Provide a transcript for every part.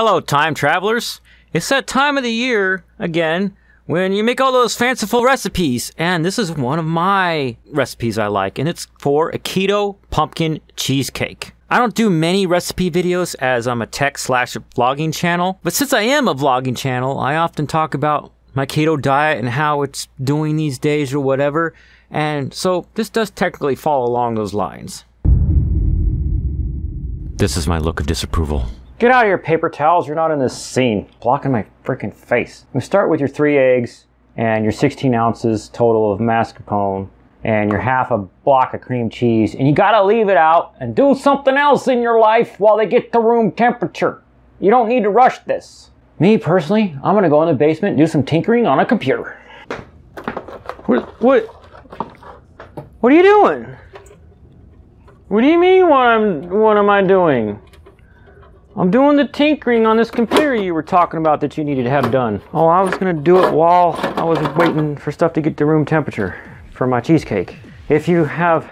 Hello, time travelers. It's that time of the year, again, when you make all those fanciful recipes. And this is one of my recipes I like, and it's for a keto pumpkin cheesecake. I don't do many recipe videos as I'm a tech/vlogging channel, but since I am a vlogging channel, I often talk about my keto diet and how it's doing these days or whatever. And so this does technically fall along those lines. This is my look of disapproval. Get out of your paper towels, you're not in this scene. Blocking my freaking face. We start with your 3 eggs and your 16 ounces total of mascarpone and your half a block of cream cheese, and you gotta leave it out and do something else in your life while they get to room temperature. You don't need to rush this. Me personally, I'm gonna go in the basement and do some tinkering on a computer. What are you doing? What do you mean what am I doing? I'm doing the tinkering on this computer you were talking about that you needed to have done. Oh, I was gonna do it while I was waiting for stuff to get to room temperature for my cheesecake. If you have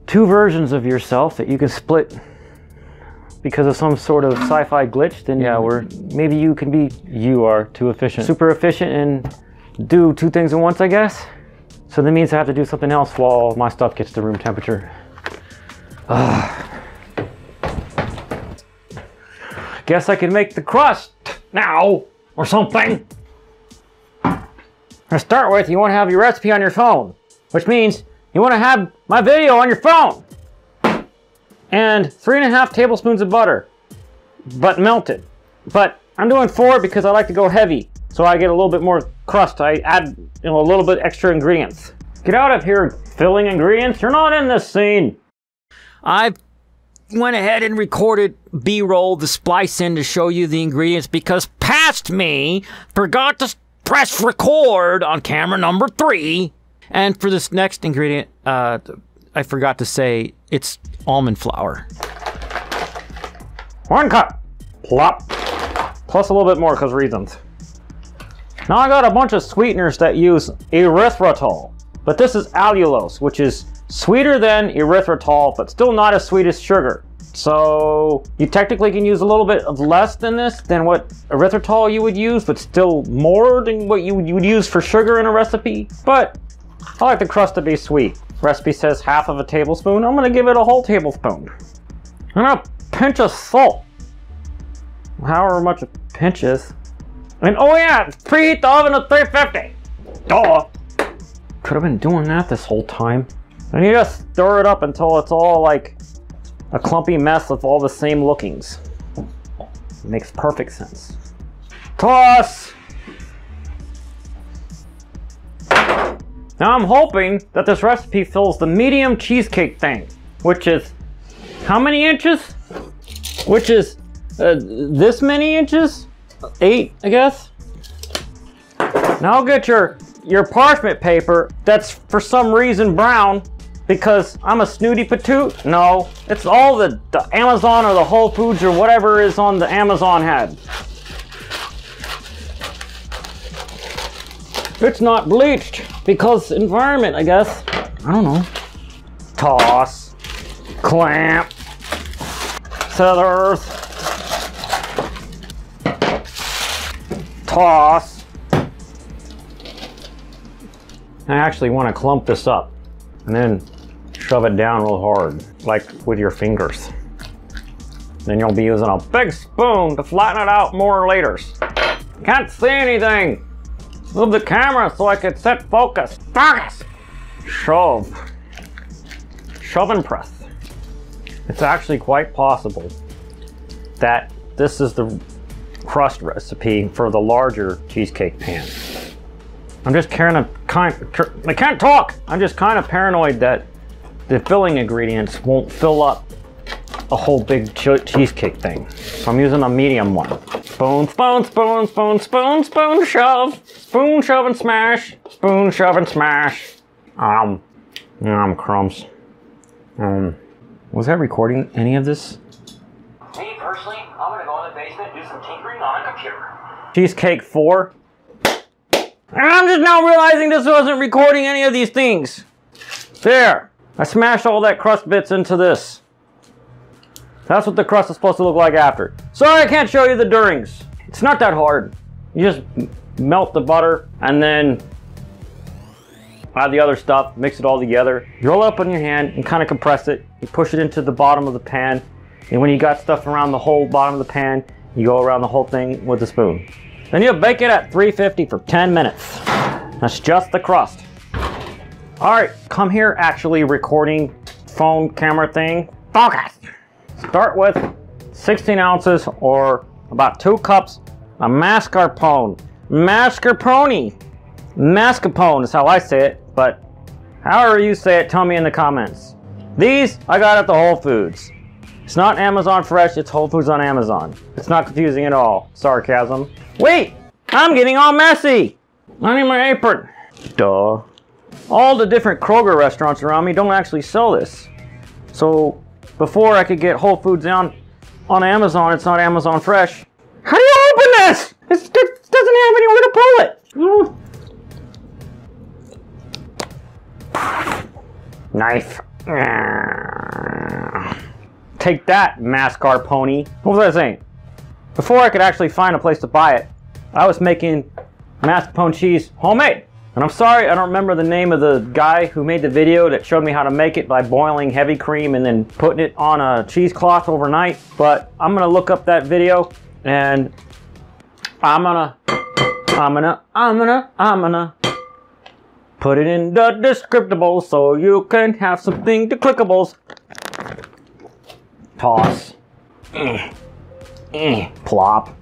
2 versions of yourself that you can split because of some sort of sci-fi glitch, then yeah, maybe you can be, you are too efficient. Super efficient and do 2 things at once, I guess. So that means I have to do something else while my stuff gets to room temperature. Guess I can make the crust now or something. To start with, you want to have your recipe on your phone, which means you want to have my video on your phone. And 3.5 tablespoons of butter, but melted. But I'm doing 4 because I like to go heavy, so I get a little bit more crust. I add, a little bit extra ingredients. Get out of here, filling ingredients. You're not in this scene. I went ahead and recorded B-roll to splice in to show you the ingredients because past me forgot to press record on camera number 3. And for this next ingredient, I forgot to say it's almond flour. 1 cup. Plop. Plus a little bit more because reasons. Now I got a bunch of sweeteners that use erythritol, but this is allulose, which is sweeter than erythritol, but still not as sweet as sugar. So you technically can use a little bit of less than this, than what erythritol you would use, but still more than what you would use for sugar in a recipe. But I like the crust to be sweet. Recipe says half of a tablespoon. I'm gonna give it a whole tablespoon. And a pinch of salt. However much a pinch is. And oh yeah, preheat the oven to 350. Duh. Could have been doing that this whole time. And you just stir it up until it's all like a clumpy mess of all the same lookings. It makes perfect sense. Toss! Now I'm hoping that this recipe fills the medium cheesecake thing, which is how many inches? Which is this many inches? 8, I guess. Now get your parchment paper that's for some reason brown because I'm a snooty patoot. No, it's all the Amazon or the Whole Foods or whatever is on the Amazon head. It's not bleached because environment, I guess. I don't know. Toss, clamp, scissors, toss. I actually want to clump this up and then shove it down real hard, like with your fingers. Then you'll be using a big spoon to flatten it out more later. Can't see anything. Move the camera so I can set focus. Focus! Shove. Shove and press. It's actually quite possible that this is the crust recipe for the larger cheesecake pan. I'm just I can't talk! I'm just kind of paranoid that the filling ingredients won't fill up a whole big cheesecake thing. So I'm using a medium one. Spoon, spoon, spoon, spoon, spoon, spoon, shove. Spoon, shove, and smash. Spoon, shove, and smash. Crumbs. Was I recording any of this? Me, personally, I'm gonna go in the basement and do some tinkering on a computer. Cheesecake 4. I'm just now realizing this wasn't recording any of these things. There. I smashed all that crust bits into this. That's what the crust is supposed to look like after. Sorry I can't show you the durings. It's not that hard. You just melt the butter and then add the other stuff, mix it all together. You roll it up on your hand and kind of compress it. You push it into the bottom of the pan. And when you got stuff around the whole bottom of the pan, you go around the whole thing with a spoon. Then you bake it at 350 for 10 minutes. That's just the crust. All right, come here, actually recording phone camera thing. Focus. Start with 16 ounces or about 2 cups of mascarpone. Mascarpone. Mascapone is how I say it, but however you say it, tell me in the comments. These I got at the Whole Foods. It's not Amazon Fresh, it's Whole Foods on Amazon. It's not confusing at all. Sarcasm. Wait, I'm getting all messy. I need my apron. Duh. All the different Kroger restaurants around me don't actually sell this. So before I could get Whole Foods on Amazon, it's not Amazon Fresh. How do you open this? It doesn't have anywhere to pull it. Knife. Take that, mascarpone. What was I saying? Before I could actually find a place to buy it, I was making mascarpone cheese homemade. And I'm sorry, I don't remember the name of the guy who made the video that showed me how to make it by boiling heavy cream and then putting it on a cheesecloth overnight. But I'm gonna look up that video and I'm gonna put it in the descriptables so you can have something to clickables. Toss. Plop.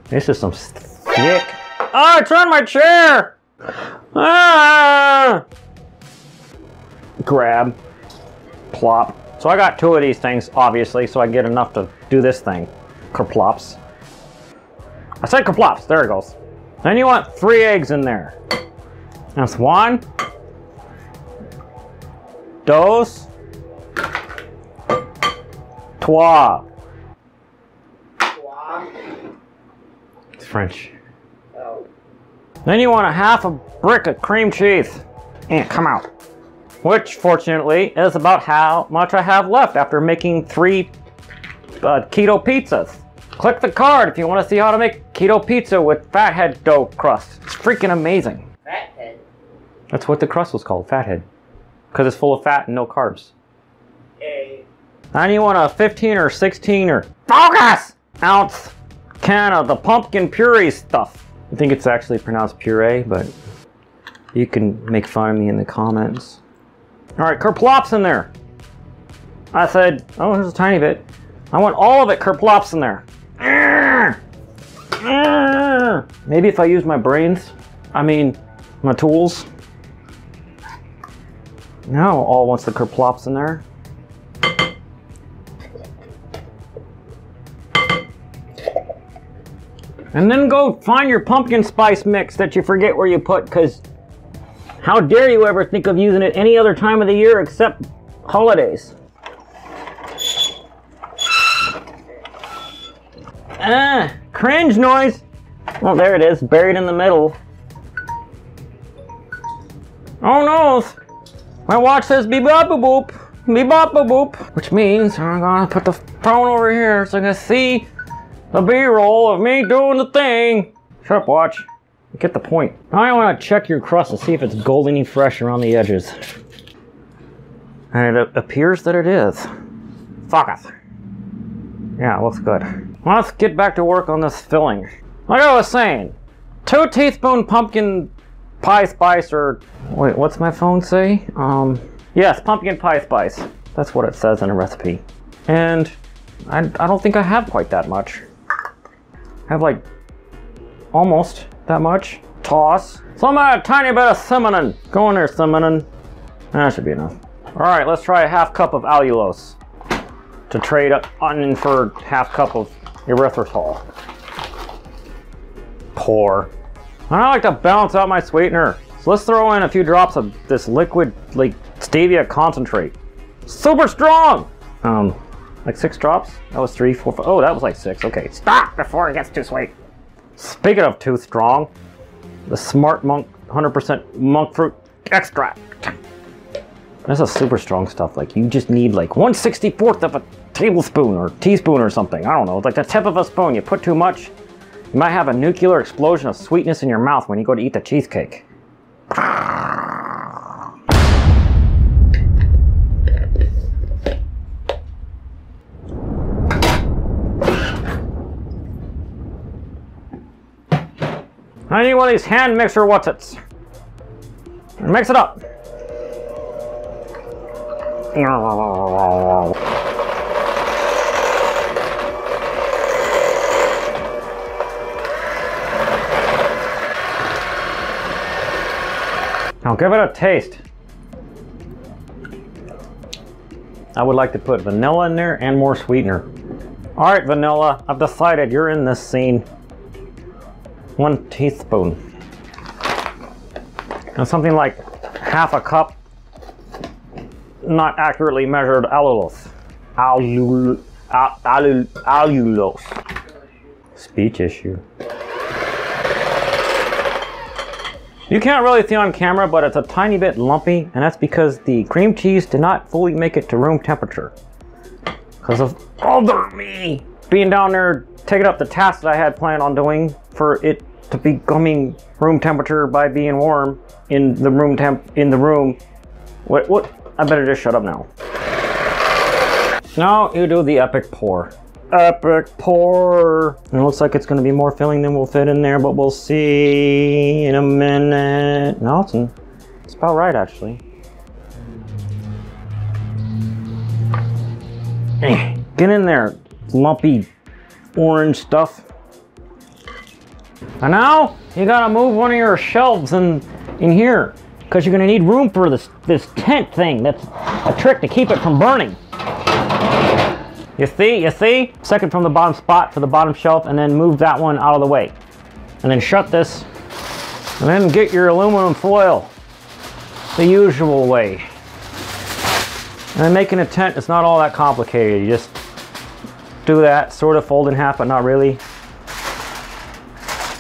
This is some thick. Oh, it's on my chair! Ah! Grab. Plop. So I got 2 of these things, obviously, so I get enough to do this thing. Kerplops. I said kerplops. There it goes. Then you want 3 eggs in there. That's 1. Dos. 3. It's French. Oh. Then you want a half a brick of cream cheese. And come out. Which, fortunately, is about how much I have left after making 3 keto pizzas. Click the card if you want to see how to make keto pizza with fathead dough crust. It's freaking amazing. Fathead? That's what the crust was called, fathead. Because it's full of fat and no carbs. Hey. And you want a 15 or 16 or focus ounce can of the pumpkin puree stuff. I think it's actually pronounced puree, but you can make fun of me in the comments. All right, kerplops in there. I said, oh, there's a tiny bit. I want all of it kerplops in there. Maybe if I use my brains, I mean, my tools. Now all wants the kerplops in there. And then go find your pumpkin spice mix that you forget where you put, because how dare you ever think of using it any other time of the year except holidays. Cringe noise. Oh, there it is, buried in the middle. Oh no, my watch says beep bop boop, beep bop boop, which means I'm gonna put the phone over here so I can see the B-roll of me doing the thing. Shut up, watch. Get the point. Now I want to check your crust to see if it's goldeny fresh around the edges. And it appears that it is. Focus. Yeah, it looks good. Well, let's get back to work on this filling. Like I was saying, 2 teaspoon pumpkin pie spice, or wait, what's my phone say? Yes, pumpkin pie spice. That's what it says in a recipe. And I don't think I have quite that much. I have like almost that much. Toss. So I'm gonna add a tiny bit of cinnamon. Go in there, cinnamon. That should be enough. All right, let's try a half cup of allulose to trade onion for half cup of erythritol. Pour. And I like to balance out my sweetener. So let's throw in a few drops of this liquid, like stevia concentrate. Super strong. Like 6 drops? That was 3, 4, 5. Oh, that was like 6. Okay, stop before it gets too sweet. Speaking of too strong, the Smart Monk 100% monk fruit extract. This is super strong stuff. Like, you just need like 1/64 of a tablespoon or teaspoon or something. I don't know. It's like the tip of a spoon. You put too much, you might have a nuclear explosion of sweetness in your mouth when you go to eat the cheesecake. I need one of these hand mixer what's-its. Mix it up. Now give it a taste. I would like to put vanilla in there and more sweetener. All right, vanilla, I've decided you're in this scene. 1 teaspoon. And something like half a cup, not accurately measured allulose. Allulose. Speech issue. You can't really see on camera, but it's a tiny bit lumpy, and that's because the cream cheese did not fully make it to room temperature. Because of older me being down there taking up the task that I had planned on doing for it to becoming room temperature by being warm in the room What? I better just shut up now. Now you do the epic pour. Epic pour. And it looks like it's going to be more filling than will fit in there, but we'll see in a minute. No, it's about right actually. Get in there, lumpy orange stuff. And now you gotta move one of your shelves in here, because you're gonna need room for this tent thing. That's a trick to keep it from burning. You see? Second from the bottom spot for the bottom shelf, and then move that one out of the way. And then shut this, and then get your aluminum foil the usual way. And then making a tent is not all that complicated. You just do that, sort of fold in half, but not really.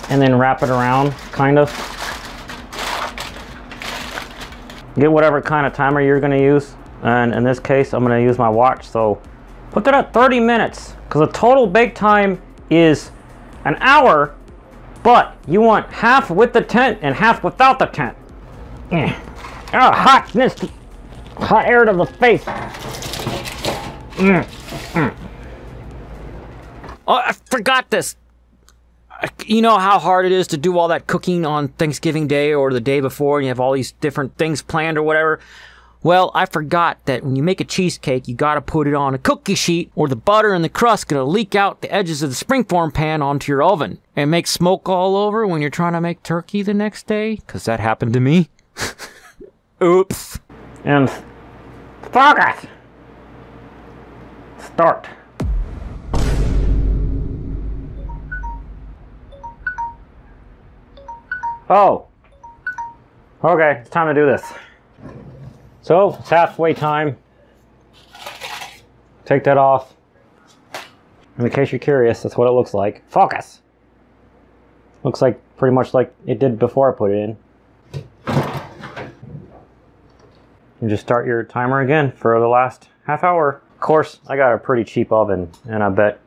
And then wrap it around, kind of. Get whatever kind of timer you're gonna use. And in this case, I'm gonna use my watch, so put that at 30 minutes, because the total bake time is an hour, but you want half with the tent and half without the tent. Hotness, hot air to the face. Oh, I forgot this. You know how hard it is to do all that cooking on Thanksgiving Day or the day before, and you have all these different things planned or whatever? Well, I forgot that when you make a cheesecake, you gotta put it on a cookie sheet, or the butter and the crust gonna leak out the edges of the springform pan onto your oven and make smoke all over when you're trying to make turkey the next day, because that happened to me. Oops. And focus. Start. Oh, okay, it's time to do this. So, it's halfway time. Take that off. And in case you're curious, that's what it looks like. Focus! Looks like pretty much like it did before I put it in. You just start your timer again for the last half hour. Of course, I got a pretty cheap oven, and I bet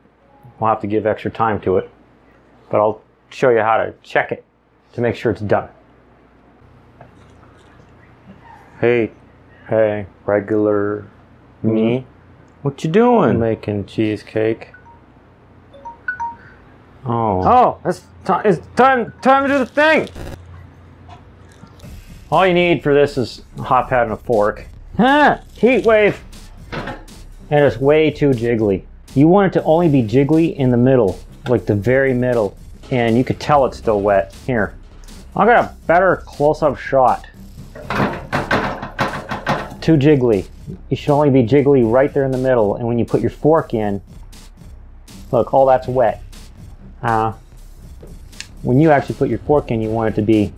we'll have to give extra time to it. But I'll show you how to check it to make sure it's done. Hey, regular me. What you doing? I'm making cheesecake. Oh, it's time to do the thing. All you need for this is a hot pad and a fork. Heat wave. And it's way too jiggly. You want it to only be jiggly in the middle, like the very middle, and you could tell it's still wet. Here, I got a better close-up shot. Too jiggly. You should only be jiggly right there in the middle, and when you put your fork in, look, all that's wet. When you actually put your fork in, you want it to be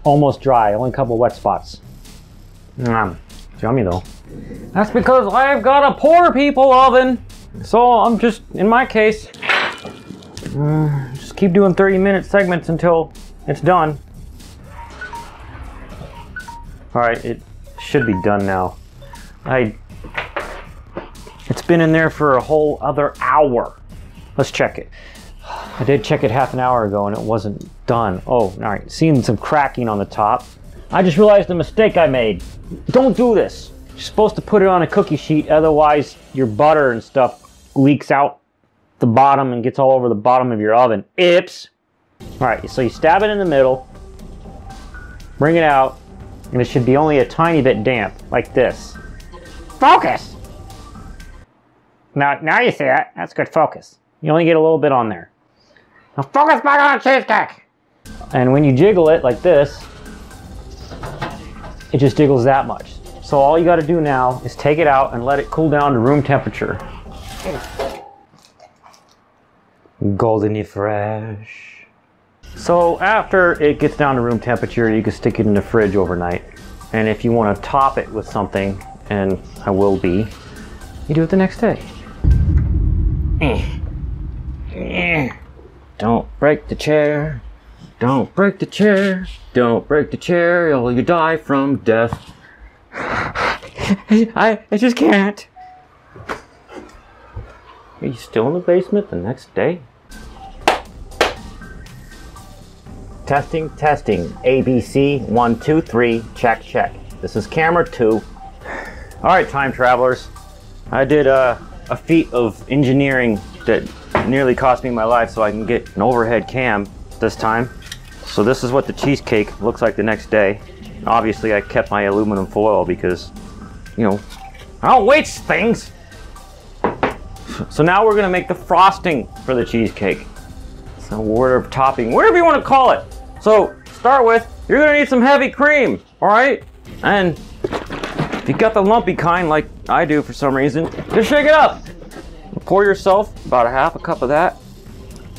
almost dry, only a couple wet spots. It's yummy though. That's because I've got a poor people oven. So I'm just, in my case, just keep doing 30-minute segments until it's done. All right, it should be done now. It's been in there for a whole other hour. Let's check it. I did check it half an hour ago and it wasn't done. Oh, all right, seeing some cracking on the top. I just realized the mistake I made. Don't do this. You're supposed to put it on a cookie sheet, otherwise your butter and stuff leaks out the bottom and gets all over the bottom of your oven. Oops. All right, so you stab it in the middle, bring it out, and it should be only a tiny bit damp, like this. Focus! Now you see it. That's good focus. You only get a little bit on there. Now focus back on the cheesecake! And when you jiggle it like this, it just jiggles that much. So all you gotta do now is take it out and let it cool down to room temperature. Goldeny fresh. So after it gets down to room temperature, you can stick it in the fridge overnight. And if you want to top it with something, and I will be, you do it the next day. Don't break the chair. Don't break the chair. Don't break the chair, or you die from death. I just can't. Are you still in the basement the next day? Testing, testing. ABC, 1, 2, 3, check, check. This is camera 2. All right, time travelers. I did a feat of engineering that nearly cost me my life so I can get an overhead cam this time. So this is what the cheesecake looks like the next day. Obviously, I kept my aluminum foil because, you know, I don't waste things. So now we're gonna make the frosting for the cheesecake. So whatever topping, whatever you want to call it. So start with, you're gonna need some heavy cream, all right? And if you got the lumpy kind like I do for some reason, just shake it up. Pour yourself about a half a cup of that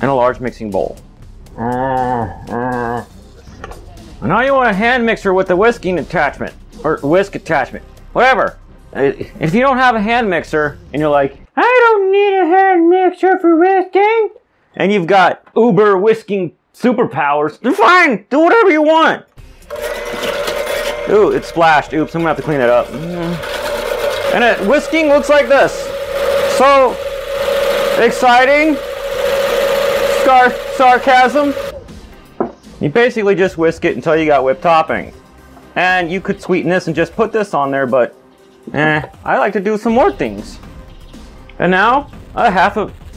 in a large mixing bowl. And now you want a hand mixer with the whisking attachment, or whisk attachment, whatever. If you don't have a hand mixer and you're like, I don't need a hand mixer for whisking, and you've got uber whisking superpowers, then fine, do whatever you want. Ooh, it splashed. Oops, I'm gonna have to clean that up. And whisking looks like this. So exciting. Sarcasm. You basically just whisk it until you got whipped topping. And you could sweeten this and just put this on there, but I like to do some more things. And now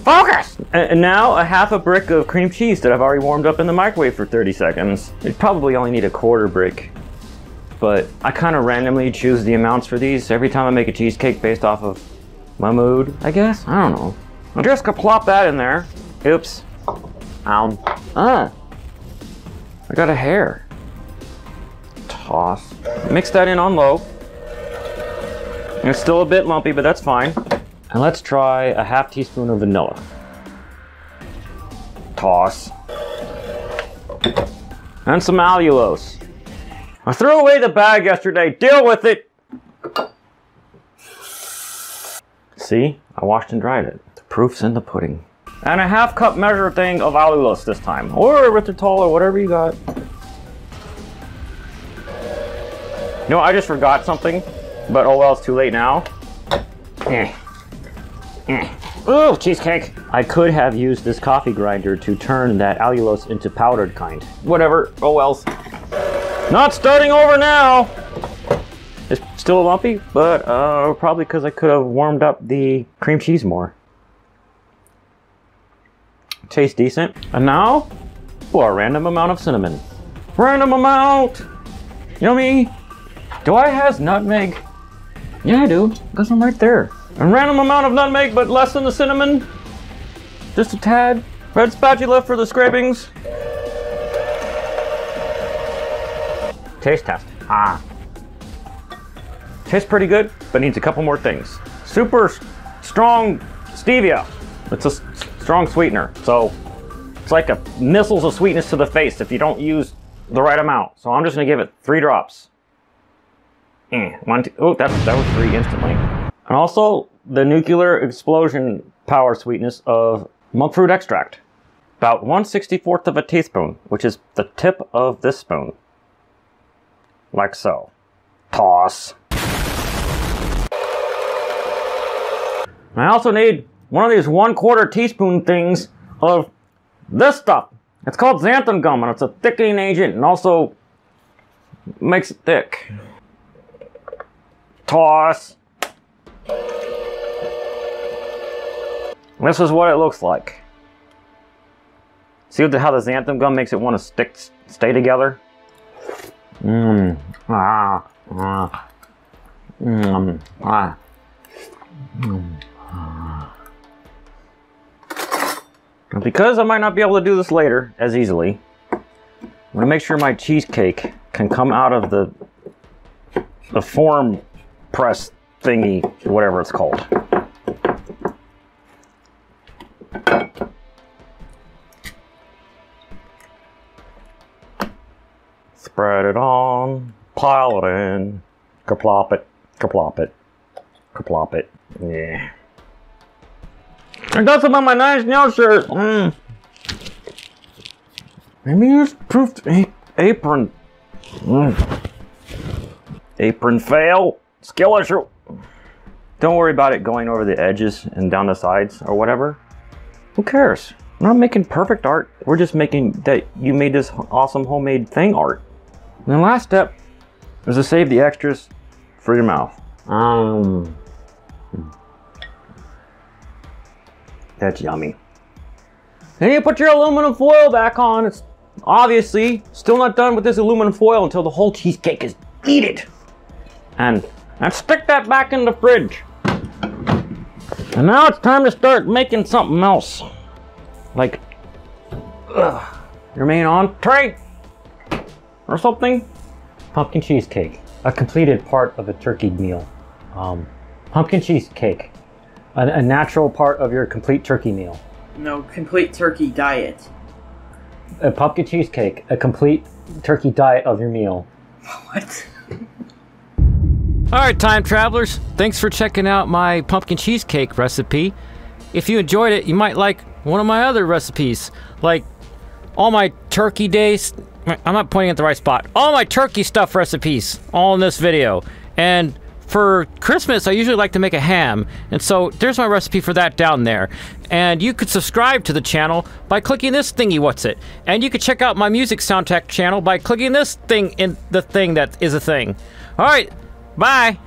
focus! And now a half a brick of cream cheese that I've already warmed up in the microwave for 30 seconds. You'd probably only need a quarter brick, but I kind of randomly choose the amounts for these every time I make a cheesecake based off of my mood, I guess? I don't know. I'm just gonna plop that in there. Oops. Ow. I got a hair. Toss. Mix that in on low. It's still a bit lumpy, but that's fine. And let's try a half teaspoon of vanilla. Toss. And some allulose. I threw away the bag yesterday. Deal with it. See? I washed and dried it. The proof's in the pudding. And a half cup measure thing of allulose this time. Or erythritol or whatever you got. You know, I just forgot something. But oh well, it's too late now. Ooh, cheesecake. I could have used this coffee grinder to turn that allulose into powdered kind. Whatever, oh wells. Not starting over now. It's still lumpy, but probably because I could have warmed up the cream cheese more. Tastes decent. And now, for a random amount of cinnamon. Random amount! Yummy! Do I have nutmeg? Yeah, I do. Got some right there. A random amount of nutmeg, but less than the cinnamon. Just a tad. Red spatula for the scrapings. Taste test. Tastes pretty good, but needs a couple more things. Super strong stevia. It's a strong sweetener, so it's like a missiles of sweetness to the face if you don't use the right amount. So I'm just gonna give it 3 drops. 1, 2, oh, that was 3 instantly. And also the nuclear explosion power sweetness of Monkfruit extract. About 1/64 of a teaspoon, which is the tip of this spoon. Like so. Toss. I also need one of these 1/4 teaspoon things of this stuff. It's called xanthan gum, and it's a thickening agent and also makes it thick. Toss. This is what it looks like. See how the xanthan gum makes it want to stay together? And because I might not be able to do this later as easily, I'm gonna make sure my cheesecake can come out of the form press thingy, whatever it's called. Spread it on, pile it in, kerplop it, kerplop it, kerplop it. Yeah. I got some on my nice nail shirt. Maybe use proofed apron. Apron fail. Skill issue. Don't worry about it going over the edges and down the sides or whatever. Who cares? We're not making perfect art. We're just making that you made this awesome homemade thing art. And the last step is to save the extras for your mouth. That's yummy. And you put your aluminum foil back on. It's obviously still not done with this aluminum foil until the whole cheesecake is eaten. And stick that back in the fridge. And now it's time to start making something else. Like your main entree or something. Pumpkin cheesecake, a completed part of a turkey meal. Pumpkin cheesecake, a natural part of your complete turkey meal. No, complete turkey diet. A pumpkin cheesecake, a complete turkey diet of your meal. What? Alright, time travelers, thanks for checking out my pumpkin cheesecake recipe. If you enjoyed it, you might like one of my other recipes, like all my turkey days. I'm not pointing at the right spot. All my turkey stuff recipes, all in this video. And for Christmas, I usually like to make a ham. And so there's my recipe for that down there. And you could subscribe to the channel by clicking this thingy, what's it? And you could check out my music soundtrack channel by clicking this thing in the thing that is a thing. All right, bye.